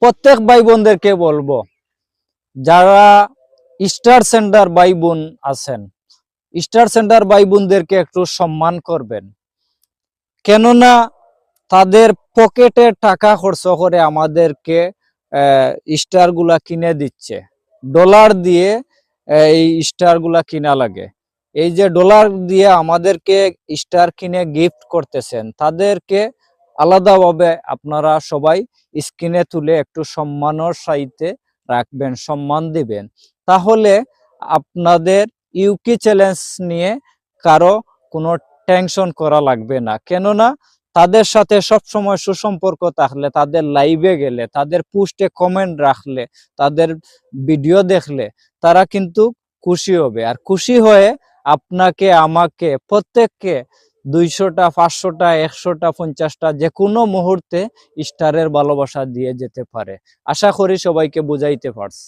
প্রত্যেক ভাই বোনদেরকে বলবো, যারা স্টার সেন্টার ভাই বোন আছেন, স্টার সেন্টার ভাই বোনদেরকে একটু সম্মান করবেন। কেননা তাদের পকেটের টাকা খরচ করে আমাদেরকে স্টার গুলা কিনে দিচ্ছে। ডলার দিয়ে এই স্টার গুলা কিনা লাগে। এই যে ডলার দিয়ে আমাদেরকে স্টার কিনে গিফট করতেছেন, তাদেরকে আলাদাভাবে আপনারা সবাই স্ক্রিনে তুলে একটু সম্মানের সাথে রাখবেন, সম্মান দিবেন। তাহলে আপনাদের ইউকি চ্যালেঞ্জ নিয়ে কারো কোনো টেনশন করা লাগবে না। কেননা তাদের সাথে সবসময় সুসম্পর্ক থাকলে, তাদের লাইভে গেলে, তাদের পোস্টে কমেন্ট রাখলে, তাদের ভিডিও দেখলে তারা কিন্তু খুশি হবে। আর খুশি হয়ে আপনাকে, আমাকে, প্রত্যেককে 200টা, 500টা, 100টা, 50টা যে কোনো মুহূর্তে স্টারের ভালোবাসা দিয়ে যেতে পারে। আশা করি সবাইকে বুঝাইতে পারছি।